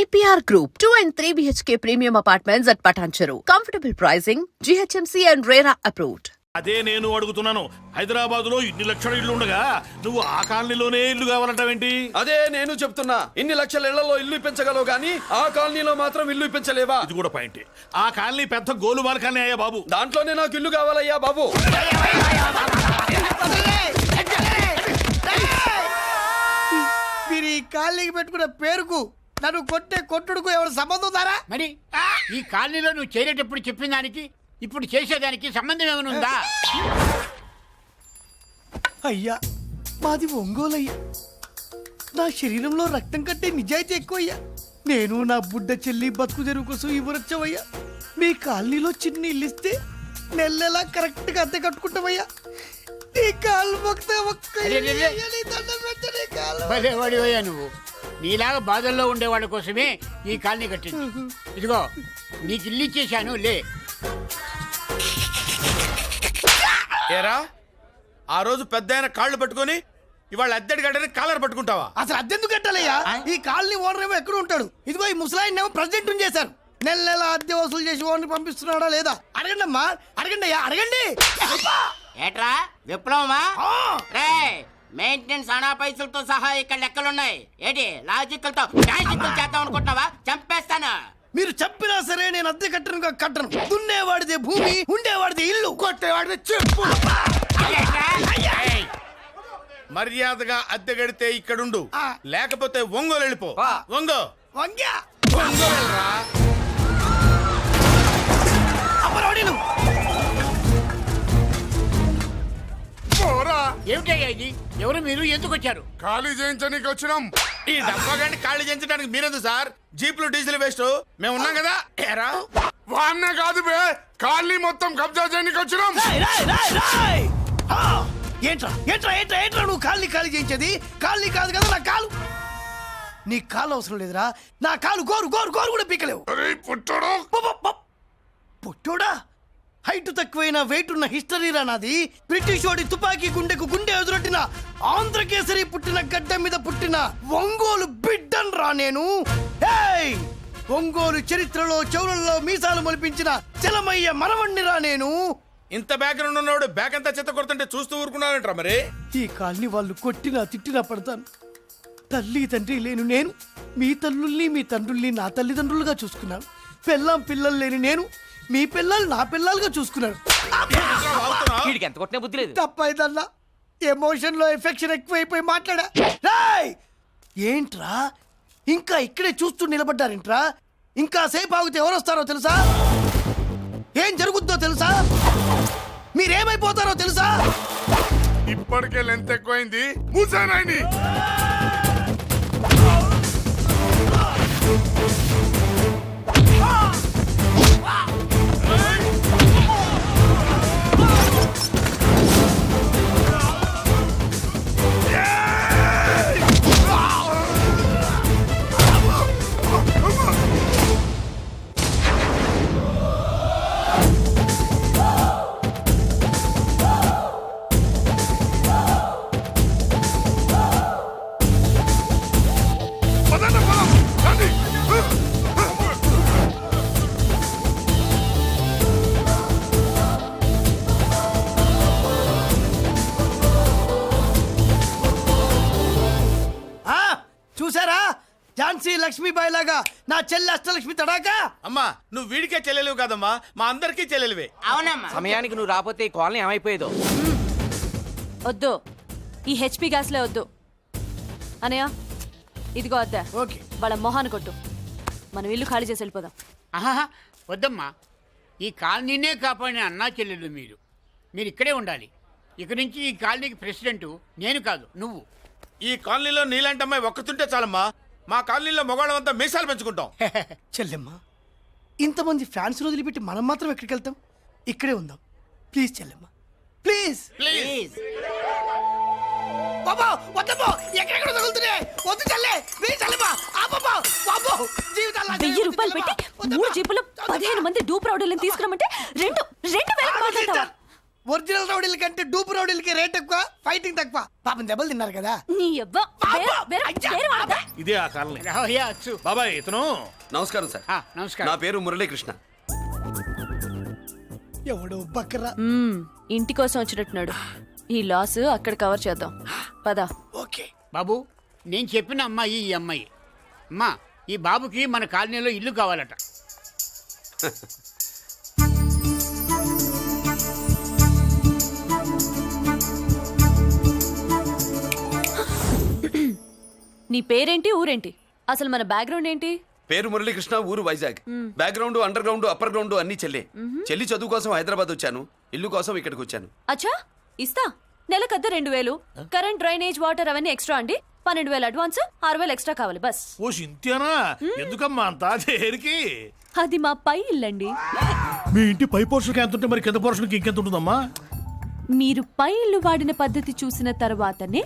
EPR Group, 2 and 3 BHK premium apartments at Patancheru. Comfortable pricing, GHMC and RERA approved. అదే నేను అడుగుతున్నాను. హైదరాబాద్ లో ఇన్ని లక్షల ఇల్లు ఉండగా నువ్వు ఆ కాలనీలోనే ఇల్లు కావాలంటావేంటి? అదే నేను చెప్తున్నా. ఇన్ని లక్షల ఇళ్లలో ఇల్లు ఇప్పించగలవు గానీ ఆ కాలనీలో మాత్రం ఇల్లు ఇప్పించలేవా? ఇది కూడా పాయింట్. ఆ కాలనీ పెద్ద గోలుమాల కాలనీ అయ్యా బాబు. దాంట్లోనే నాకు ఇల్లు కావాలయ్యా బాబు. మీరు ఈ కాలనీకి పెట్టుకున్న పేరుకు నన్ను కొట్టే కొట్టుడుకు ఎవరు సంబంధం ఉందారా? మరి ఈ కాలనీలో నువ్వు చేరేటప్పుడు చెప్పిన దానికి ఇప్పుడు చేసేదానికి సంబంధం ఏమైనా ఉందా? అయ్యా మాది ఒంగోలయ్యా. నా శరీరంలో రక్తం కట్టే నిజాయితీ ఎక్కువయ్యా. నేను నా బుడ్డ చెల్లి బతుకు తెరువు కోసం ఇవ్వరొచ్చావయ్యా. మీ కాలనీలో చిన్న ఇల్లు ఇస్తే నెలలా కరెక్ట్ గా అద్దె కట్టుకుంటామయ్యా. నీ కాలు మొక్కితే భలేవాడివయ్యా నువ్వు. నీలాగా బాధల్లో ఉండేవాళ్ళ కోసమే ఈ కాలనీ కట్టింది. ఇదిగో నీకు ఇల్లు ఇచ్చేశాను, లే. ఏరా ఆ రోజు పెద్ద ఆయన కాళ్ళు పట్టుకొని ఇవాళ అద్దెడి గడ్డని కాలర్ పట్టుకుంటావా? అసలు అద్దెందుకు కట్టాలయ్యా? ఈ కాలనీ ఓనర్ ఏమో ఎక్కడ ఉంటాడు? ఇదిగో ఈ ముసలాయిన్ ఏమో ప్రెసిడెంట్ చేశారు. నెల నెల అద్దె వసూలు చేసి ఓనర్ పంపిస్తున్నాడా లేదా అడగండి అమ్మా. అడగండి అయ్యా, అడగండి. ఏట్రా విప్లవమా? రే మెయింటెనెన్స్ అనా పైసలతో సహా ఇక్కడ లెక్కలున్నాయి. ఏంటి లాజికల్ తో మ్యాజికల్ చేద్దాం అనుకుంటున్నావా? చంపేస్తాను. మీరు చెప్పినా సరే నేను అద్దె కట్టను. దున్నేవాడిదే భూమి, ఉండేవాడిదే ఇల్లు, కొట్టేవాడిదే చెప్పు. మర్యాదగా అద్దె గడితే ఇక్కడుండు, లేకపోతే ఒంగోలు వెళ్ళిపో. ఒంగో వంగ్యా ఒంగోలురా. అమ్మరోడిను ఏమిటయ్యా ఇది? ఎవరు మీరు? ఎందుకు వచ్చారు? ఖాళీ చేయించడానికి వచ్చినాం. ఈ డబ్బా గండి ఖాళీ చేయించడానికి మీరెందుకు సార్? జీపులు డీజిల్ వేస్ట్, మేము ఉన్నాం కదా. ఏరా వాన్నే కాదు బే, ఖాళీ మొత్తం కబ్జా చేయడానికి వచ్చినాం. ఏంట్రా ఏంట్రా ఏంట్రా ఏంట్రా నువ్వు ఖాళీ చేయించేది? ఖాళీ కాదు కదా నా కాలు. నీ కాలు అవసరం లేదురా. నా కాలు గోరు గోరు గోరు కూడా పీకలేవు. పుట్టోడా? హైట్ తక్కువైన వెయిట్ ఉన్న హిస్టరీరా నాది. బ్రిటిష్ వాడి తుపాకీ గుండెకు గుండె ఎదురొట్టిన ఆంధ్రకేసరి పుట్టిన గడ్డ మీద పుట్టిన ఒంగోలు బిడ్డన్ రా నేను. ఒంగోలు చరిత్రలో చౌరల్లో మీసాలు మొలిపించిన చలమయ్య మనవణ్ణిరా నేను. ఇంత బ్యాక్గ్రౌండ్ ఉన్నవాడు బ్యాక్ అంతా చెత్త కొడుతుంటే చూస్తూ ఊరుకున్నాడంటారా? మరి ఈ కాల్ని వాళ్ళు కొట్టినా తిట్టినా పడతాను. తల్లి తండ్రి లేను నేను మీ తల్లుల్ని మీ తండ్రుల్ని నా తల్లిదండ్రులుగా చూసుకున్నాను. పెళ్ళాం పిల్లలు లేని నేను మీ పిల్లలు నా పిల్లలుగా చూసుకున్నాను. ఎంత కొట్టినా బుద్ధి లేదు. తప్పైదల్లా ఎమోషన్ లో ఎఫెక్షన్ ఎక్కువైపోయి మాట్లాడా. రాయ్ ఏంట్రా ఇంకా ఇక్కడే చూస్తూ నిలబడ్డారేంట్రా? ఇంకా సేపు ఆగితే ఎవరు వస్తారో తెలుసా? ఏం జరుగుద్దో తెలుసా? మీరేమైపోతారో తెలుసా? ఇప్పటికే లెంత్ ఎక్కువైంది. మూసానాయని చూసారా? ఝాన్సీ లక్ష్మీబాయి లాగా నా చెల్లి అష్టలక్ష్మి తడాకా. అమ్మా నువ్వు వీడికే చెల్లెలివి కాదమ్మా, మా అందరికీ చెల్లెలివే. అవునమ్మా. సమయానికి నువ్వు రాకపోతే ఈ కాలనీ ఏమైపోయేదో. వద్దు, ఈ హెచ్పి గ్యాస్లే వద్దు. అనయ్య ఇదిగో అద్దా. ఓకే వాళ్ళ మొహాన్ని కొట్టు. మనం ఇల్లు ఖాళీ చేసి వెళ్ళిపోదాం. ఆహా వద్దమ్మా. ఈ కాలనీనే కాపాడిన అన్నా చెల్లెలు మీరు ఇక్కడే ఉండాలి. ఇక నుంచి ఈ కాలనీకి ప్రెసిడెంట్ నేను కాదు, నువ్వు. ఈ కాలనీలో నీలాంటి అమ్మాయి ఒక్కతుంటే చాలమ్మా. మా కాలనీలో మగవాళ్ళంతా మీసాలు పెంచుకుంటాం. చెల్లెమ్మ, ఇంతమంది ఫ్యాన్స్ వదిలిపెట్టి మనం మాత్రం ఎక్కడికి వెళ్తాం? ఇక్కడే ఉందాం ప్లీజ్ చెల్లెమ్మ, ప్లీజ్ ప్లీజ్. బాబా వద్దమ్మా, ఎక్కడెక్కడ తగులుతున్నాయి. వద్దు చెల్లె, ప్లీజ్ చెల్లెమ్మ. అబ్బబ్బా బాబో, జీవితాల్లో 1000 రూపాయలు పెట్టి 3 జీపులు 15 మంది డూప్ రౌడర్లను తీసుకురమ్మంటే 2000 మాట్లాడతావా? ఒరిజినల్ రౌడీల కంటే డూపు రౌడీలకి రేట్ ఎక్కువ, ఫైటింగ్ తక్కువ. పాపం దెబ్బలు తిన్నారు కదా. నీ అబ్బా ఇదే ఆ కాలనీ. రావయ్యా అచ్చు. బాబాయ్ ఇతను. నమస్కారం సార్. నమస్కారం. నా పేరు మురళీకృష్ణ. ఎవడో బకరా. ఇంటి కోసం వచ్చినట్టున్నాడు. ఈ లాస్ అక్కడ కవర్ చేద్దాం పద. ఓకే బాబు, నేను చెప్పిన అమ్మాయి ఈ అమ్మాయి. అమ్మా, ఈ బాబుకి మన కాలనీలో ఇల్లు కావాలట. నీ పేరేంటి, ఊరేంటి, అసలు మన బ్యాక్గ్రౌండ్ ఏంటి? పేరు మురళీకృష్ణ, ఊరు Vizag. Background, under ground, upper ground అన్ని చెల్లి. చెల్లి చదువు కోసం హైదరాబాద్ వచ్చాను, ఇల్లు కోసం ఇక్కడికి వచ్చాను. అచ్చా, ఇస్తా. నెలకద్ద 2000, కరెంట్, డ్రైనేజ్, వాటర్ అవన్నీ ఎక్స్ట్రా అండి. 12,000 అడ్వాన్స్, 6,000 ఎక్స్ట్రా కావాలి బస్. ఓ సింత్యానా, ఎందుకమ్మా అంతా చేరికి? అది మా పై ఇల్లండి. మీ ఇంటి పై పోర్షన్కి ఎంత ఉంటే మరి కింద పోర్షన్కి ఇంకెంత ఉంటుందమ్మా? మీరు పై ఇల్లు వాడిన పద్ధతి చూసిన తర్వాతనే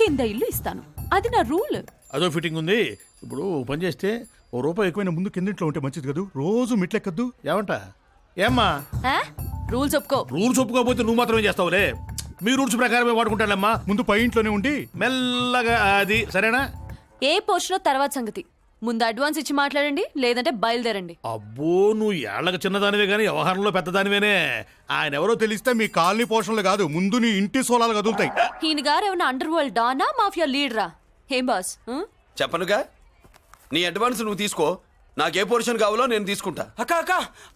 కింద ఇల్లు ఇస్తాను. అది నా రూల్. అదో ఫిట్టింగ్ ఉంది. ఇప్పుడు పని చేస్తే ₹1 ఎక్కువైనా ముందు కిందింట్లో ఉంటే మంచిది కదా, రోజు మిట్లెక్కద్దు. ఏమంట? ఏమ్మా రూల్స్ ఒప్పుకో. రూల్స్ ఒప్పుకోకపోతే నువ్వు మాత్రమే చేస్తావులే. మీ రూల్స్ ప్రకారమే వాడుకుంటానమ్మా. ముందు పై ఇంట్లోనే ఉండి మెల్లగా అది, సరేనా? ఏ పోర్షనో తర్వాత సంగతి. ముందు అడ్వాన్స్ ఇచ్చి మాట్లాడండి, లేదంటే బయలుదేరండి. అబ్బో, నువ్వు ఏళ్ళకి చిన్నదానివే కానీ వ్యవహారంలో పెద్దదానివేనే. ఆయన ఎవరో తెలిస్తే మీ కాలనీ పోషణలు కాదు, ముందు నీ ఇంటి సోలాలు కదులుతాయి. ఈయన గారు ఏమన్నా అండర్ వరల్డ్ డానా, మాఫియా లీడరా? ఏం బాస్? చెప్పనుగా, నీ అడ్వాన్స్ నువ్వు తీసుకో. నాకే పోర్షన్ కావాలో నేను తీసుకుంటా. అక్క అక్క,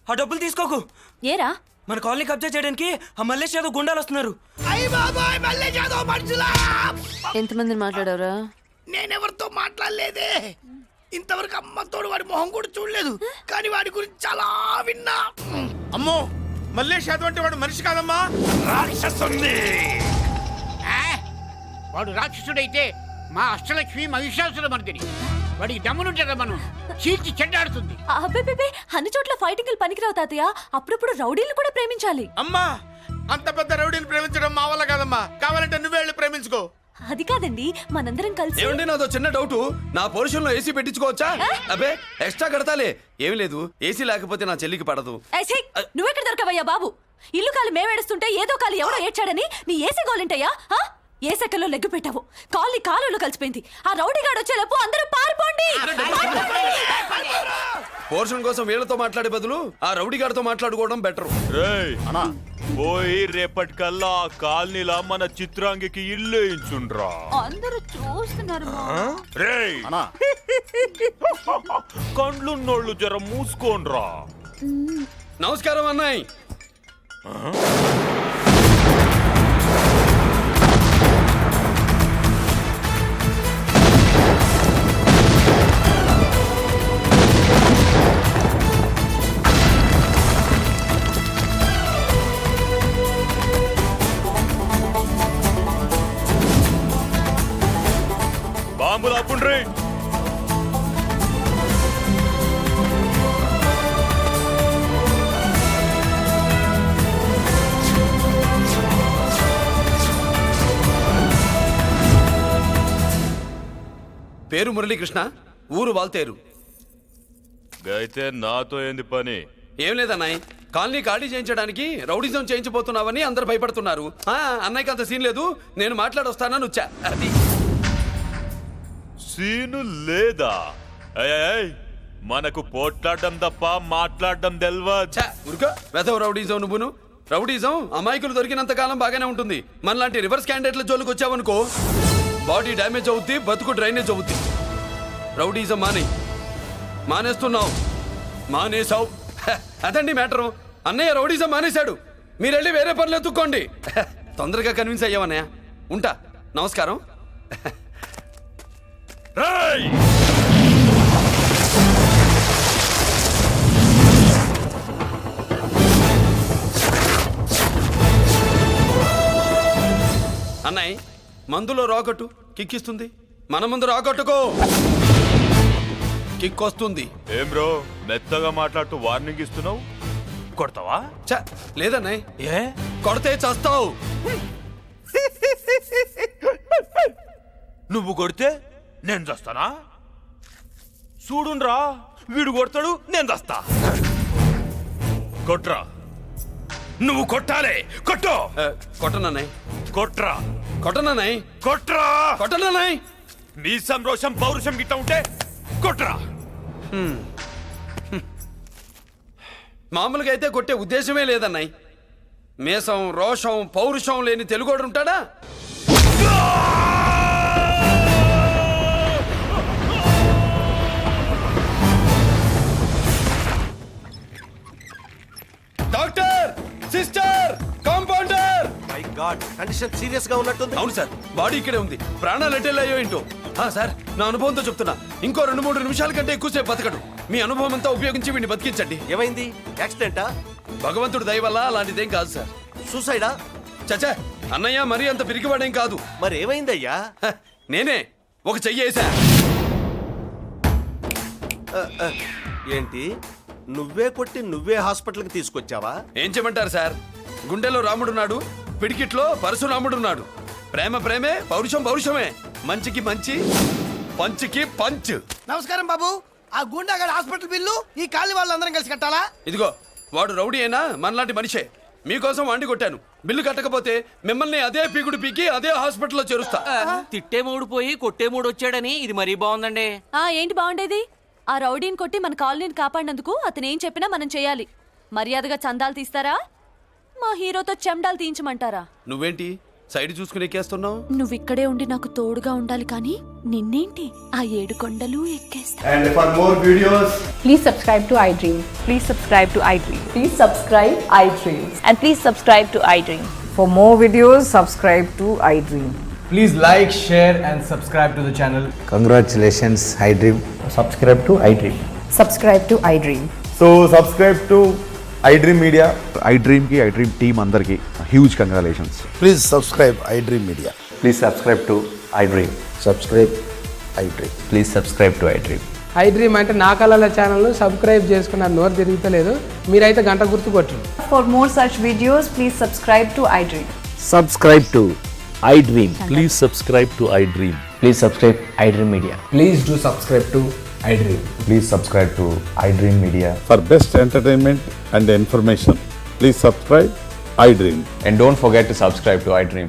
ఆ డబ్బులు తీసుకోకు. ఏరా? మన కాలనీ కబ్జా చేయడానికి ఆ మల్లేష్ యాదవ్ గుండాలు వస్తున్నారు. అయ్య బాబాయ్, మళ్ళీ చదువు మనుషులా. ఎంతమందిని మాట్లాడారా? నేనెవరితో మాట్లాడలేదే. ఇంతవరకు అమ్మతోడు వాడి మొహం కూడా చూడలేదు, కానీ వాడి గురించి చాలా విన్నా. అమ్మో, మల్లేష్ యాదవ్ అంటే వాడు మనిషి కాదమ్మా, రాక్షసుని. వాడు రాక్షసుడైతే మా అష్టలక్ష్మి మహిషాసుల మర్దిని. వాడికి దమ్మునుంటారా మనం చీల్చి చెడ్డాడుతుంది. అబ్బే, అన్ని చోట్ల ఫైటింగ్ పనికిరావు తాతయ్య. అప్పుడప్పుడు రౌడీలు కూడా ప్రేమించాలి. అమ్మా, అంత పెద్ద రౌడీని ప్రేమించడం మా వల్ల కాదమ్మా. కావాలంటే నువ్వే వెళ్ళి ప్రేమించుకో. అది కాదండి, మనందరం కలిసి. ఏమండి, నాదో చిన్న డౌట్. నా పోర్షన్ లో ఏసీ పెట్టించుకోవచ్చా? అబ్బే, ఎక్స్ట్రా కడతాలే. ఏమి లేదు, ఏసీ లేకపోతే నా చెల్లికి పడదు. నువ్వెక్కడ దొరకవయ్యా బాబు? ఇల్లు కాలు మేమేడుస్తుంటే ఏదో కాలు ఎవడో ఏడ్చాడని నీ ఏసీ గోలింటయ్యా? ఏ సెకల్లో లెగ్గు పెట్టావు? కాలి కాలులో కలిసిపోయింది. ఆ రౌడీగాడు వచ్చేలోపు అందరూ పారిపోండి. పోర్షన్ కోసం వీళ్ళతో మాట్లాడే బదులు ఆ రౌడీ గారితో మాట్లాడుకోవడం బెటర్. పోయి రేపటికల్లా ఆ కాలనీలా మన చిత్రాంగికి ఇల్లు ఇచ్చుండ్రా. అందరూ చూస్తున్నారు. రేయ్, కండ్లున్నోళ్ళు జర మూసుకోండ్రా. నమస్కారం అన్నాయ్. బాంబులు ఆపుండ్రి. పేరు మురళీకృష్ణ, ఊరు వాల్తేరు. అయితే నాతో ఏంది పని? ఏం లేదన్నాయ్, కాలనీ ఖాళీ చేయించడానికి రౌడిజం చేయించబోతున్నావని అందరు భయపడుతున్నారు. అన్నయ్యకి అంత సీన్ లేదు, నేను మాట్లాడొస్తానని వచ్చా. అది సీను లేదా? మనకు పోట్లాడడం తప్ప మాట్లాడడం తెల్వా. ఉరుకో, వెధవ రౌడీజం నువ్వును. రౌడీజం అమాయకులు దొరికినంత కాలం బాగానే ఉంటుంది. మనలాంటి రివర్స్ క్యాండిడేట్ల జోలికి వచ్చావనుకో, బాడీ డ్యామేజ్ అవుద్ది, బతుకు డ్రైనేజ్ అవుద్ది. రౌడీజం మానేస్తున్నావు, మానేసావు. అదండి మ్యాటరు. అన్నయ్య రౌడీజం మానేశాడు, మీరెళ్ళి వేరే పనులు ఎత్తుక్కోండి. తొందరగా కన్విన్స్ అయ్యావన్నయ్య. ఉంటా, నమస్కారం. అన్నయ్య, మందులో రాకట్టు కిక్కిస్తుంది, మన ముందు రాకట్టుకో, కిక్ వస్తుంది. ఏం బ్రో, మెత్తగా మాట్లాడుతూ వార్నింగ్ ఇస్తున్నావు? కొడతావా? లేదన్నయ్య, ఏ కొడితే చస్తావు. నువ్వు కొడితే నేను చస్తానా? చూడుండ్రా, వీడు కొడతాడు, నేను చస్తా. కొట్రా. నువ్వు కొట్టాలి. కొట్టు. కొట్టనన్నాయ్. కొట్రా. కొట్టనన్నాయ్. కొట్రా. కొట్టనన్నాయ్. నీ సంరోషం పౌరుషం గిట్ట ఉంటే కొట్రా. మామూలుగా అయితే కొట్టే ఉద్దేశమే లేదన్నాయ్. మేషం రోషం పౌరుషం లేని తెలుగోడు ఉంటాడా? Doctor, sister, compounder. My God, condition serious గా ఉన్నట్టుంది. అవును సార్, బాడీ ఇక్కడే ఉంది. ప్రాణాలు ఎట్టెళ్ళాయో ఏంటో. సార్, నా అనుభవంతో చెప్తున్నా, ఇంకో 2-3 నిమిషాల కంటే ఎక్కువసేపు బతకడు. మీ అనుభవం అంతా ఉపయోగించి వీడిని బతికించండి. ఏమైంది? యాక్సిడెంటా? భగవంతుడు దయ వల్ల అలాంటిదేం కాదు సార్. సూసైడా? చచ్చా, అన్నయ్య మరీ అంత పిరికివాడేం కాదు. మరి ఏమైందయ్యా? నేనే ఒక చెయ్యి వేసా. ఏంటి, నువ్వే కొట్టి నువ్వే హాస్పిటల్కి తీసుకొచ్చావా? ఏం చేయమంటారు సార్, గుండెలో రాముడున్నాడు, పిడికిట్లో పరశురాముడున్నాడు. ప్రేమ ప్రేమే, పౌరుషం పౌరుషమే. మంచికి మంచి, పంచికి పంచ్. నమస్కారం బాబు. ఆ గుండాగడ్ హాస్పిటల్ బిల్లు ఈ కాలి వాళ్ళందరం కలిసి కట్టాలా? ఇదిగో, వాడు రౌడీ అయినా మనలాంటి మనిషే. మీకోసం వండి కొట్టాను. బిల్లు కట్టకపోతే మిమ్మల్ని అదే పీకుడు పీకి అదే హాస్పిటల్లో చేరుస్తా. తిట్టే మూడు పోయి కొట్టే మూడు వచ్చాడని ఇది మరీ బాగుందండి. ఏంటి బాగుండేది? ఆ రౌడీని కొట్టి మన కాలనీని కాపాడినందుకు అతను ఏం చెప్పినా మనం చేయాలి. మర్యాదగా చందాలు తీస్తారా, మా హీరోతో చెండాలు తీయించమంటారా? నువ్వేంటి సైడ్ చూసుకుని ఎక్కేస్తున్నావు? నువ్విక్కడే ఉండి నాకు తోడుగా ఉండాలి, కానీ నిన్నేంటి ఆ 7 కొండలు ఎక్కేస్తా. And for more videos, Please subscribe to iDream. Please subscribe to iDream. Please subscribe iDream. And please subscribe to iDream. For more videos, subscribe to iDream. please like, share and subscribe to the channel. Congratulations iDream. Subscribe to iDream. Subscribe to iDream. So subscribe to iDream Media. iDream కి iDream team అందరికి huge congratulations. Please subscribe iDream media. Please subscribe to iDream. Subscribe iDream. Please subscribe to iDream. iDream అంటే నా కళల channel subscribe చేసుకున్న నోరు తిరుగుతలేదు. మీరైతే గంట గుర్తు కొట్టండి. For more such videos, please subscribe to iDream. Subscribe to iDream. Please subscribe to iDream. Please subscribe iDream Media. Please do subscribe to iDream. Please subscribe to iDream Media. For best entertainment and information, please subscribe iDream. And don't forget to subscribe to iDream.